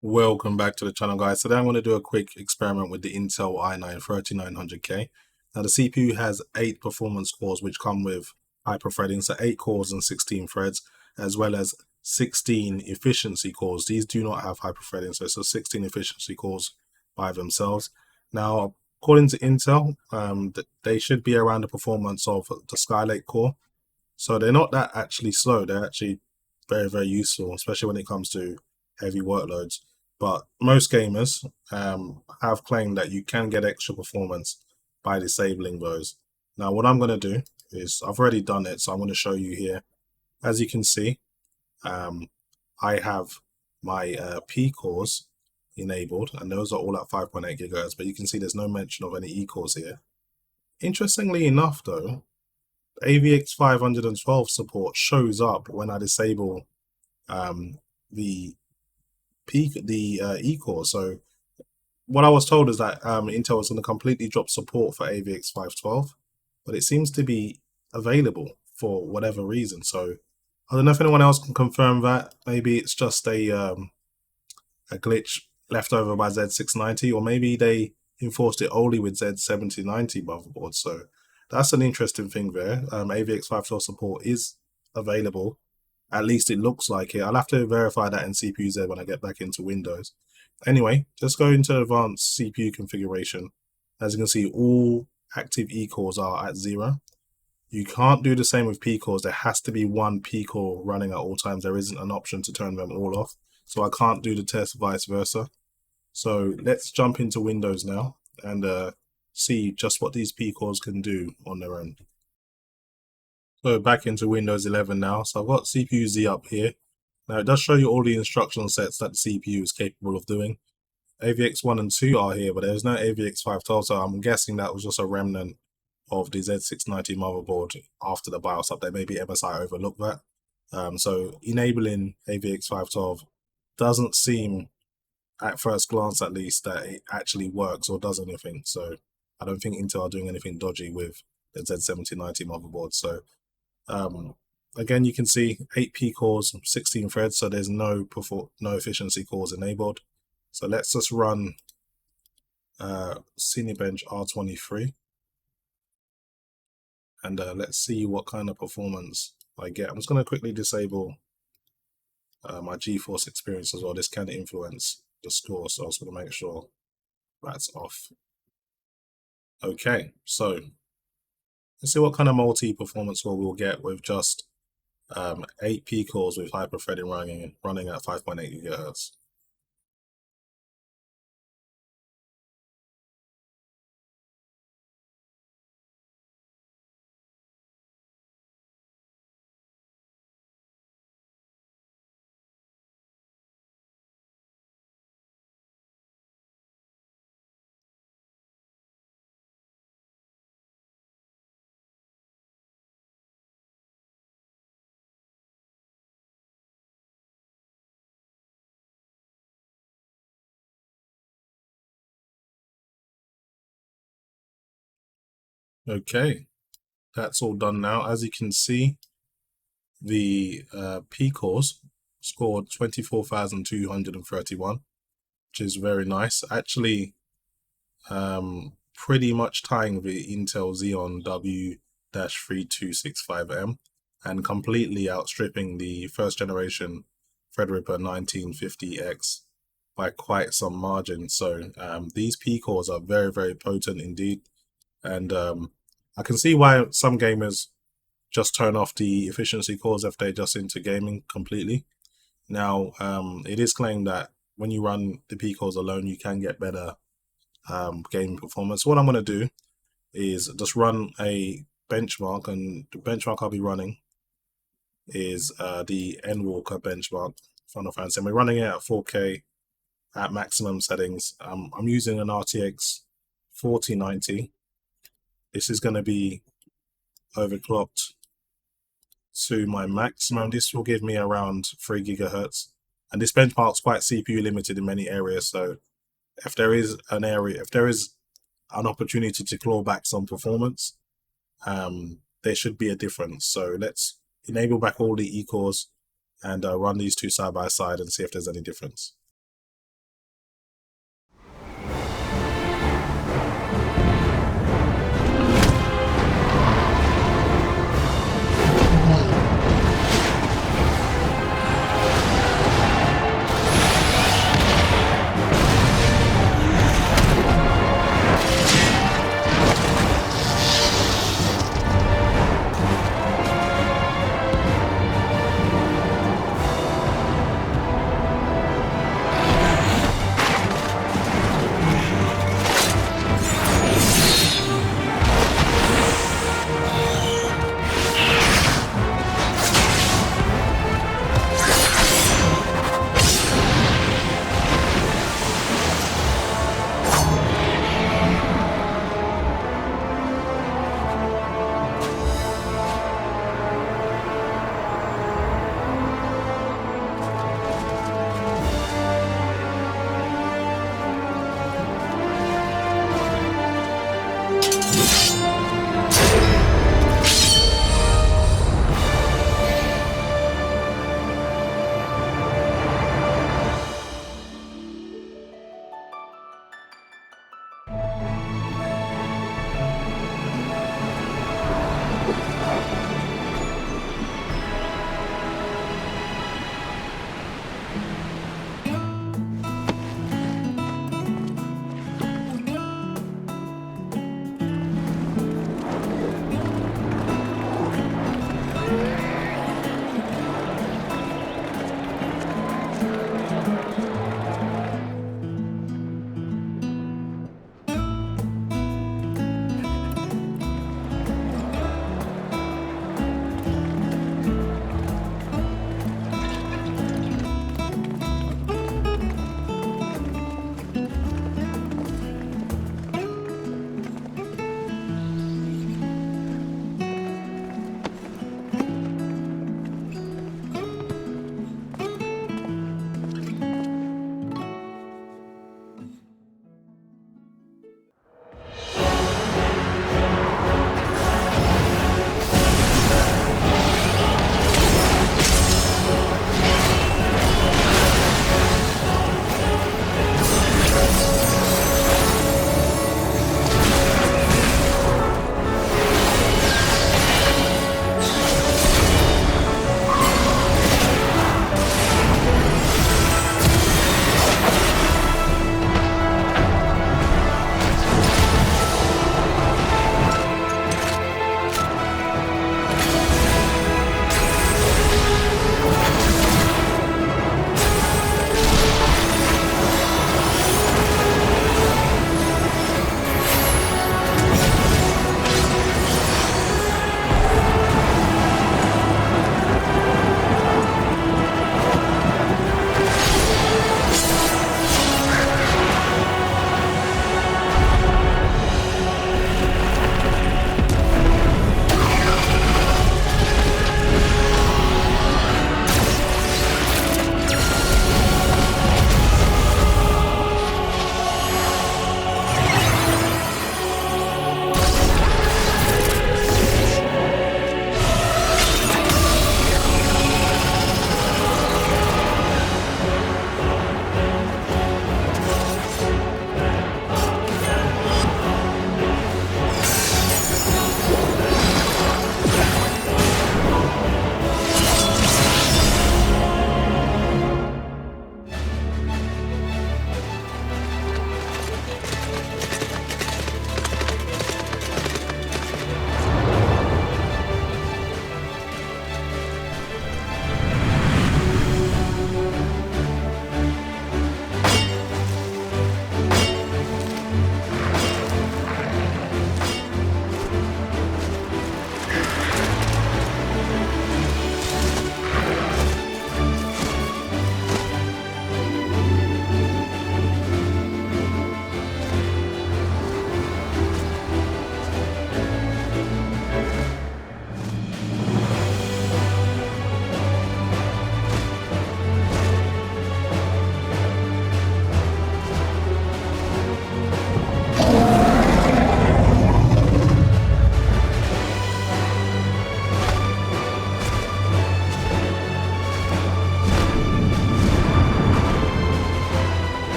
Welcome back to the channel, guys. Today I'm going to do a quick experiment with the Intel i9-3900K. Now the CPU has 8 performance cores which come with hyper-threading, so 8 cores and 16 threads, as well as 16 efficiency cores. These do not have hyper-threading, so it's a 16 efficiency cores by themselves. Now, according to Intel, they should be around the performance of the Skylake core. So they're not that actually slow. They're actually very, very useful, especially when it comes to heavy workloads. But most gamers have claimed that you can get extra performance by disabling those. Now, what I'm going to do is, I've already done it, so I'm going to show you here. As you can see, I have my P cores enabled, and those are all at 5.8 gigahertz, but you can see there's no mention of any E cores here. Interestingly enough, though, AVX 512 support shows up when I disable the E-core. So what I was told is that Intel is going to completely drop support for AVX 512, but it seems to be available for whatever reason. So I don't know if anyone else can confirm that. Maybe it's just a glitch left over by Z690, or maybe they enforced it only with Z7090 motherboards. So that's an interesting thing there. AVX 512 support is available. At least it looks like it. I'll have to verify that in CPU-Z when I get back into Windows. Anyway, just go into advanced CPU configuration. As you can see, all active E cores are at 0. You can't do the same with P cores. There has to be one P core running at all times. There isn't an option to turn them all off. So I can't do the test vice versa. So let's jump into Windows now and see just what these P cores can do on their own. So back into Windows 11 now. So I've got CPU-Z up here. Now it does show you all the instruction sets that the CPU is capable of doing. AVX 1 and 2 are here, but there's no AVX 512, so I'm guessing that was just a remnant of the Z690 motherboard after the BIOS update. Maybe MSI overlooked that. So enabling AVX 512 doesn't seem, at first glance at least, that it actually works or does anything. So I don't think Intel are doing anything dodgy with the Z7090 motherboard. So again, you can see 8 P cores, 16 threads, so there's no efficiency cores enabled. So let's just run CineBench R23, and let's see what kind of performance I get. I'm just going to quickly disable my GeForce experience as well. This can influence the score, so I was going to make sure that's off. Okay, so let's see what kind of multi-performance score we'll get with just 8 P cores with hyper-threading running at 5.8 gigahertz. Okay, that's all done now. As you can see, the P cores scored 24,231, which is very nice. Actually, pretty much tying the Intel Xeon W-3265M and completely outstripping the first generation Threadripper 1950X by quite some margin. So these P cores are very, very potent indeed. And I can see why some gamers just turn off the efficiency cores if they're just into gaming completely. Now, it is claimed that when you run the P cores alone, you can get better gaming performance. What I'm going to do is just run a benchmark, and the benchmark I'll be running is the N-Walker benchmark Final Fantasy. And we're running it at 4K at maximum settings. I'm using an RTX 4090. This is going to be overclocked to my maximum. This will give me around 3 gigahertz, and this benchmark's quite CPU limited in many areas. So if there is an opportunity to claw back some performance, there should be a difference. So let's enable back all the E cores and run these two side by side and see if there's any difference.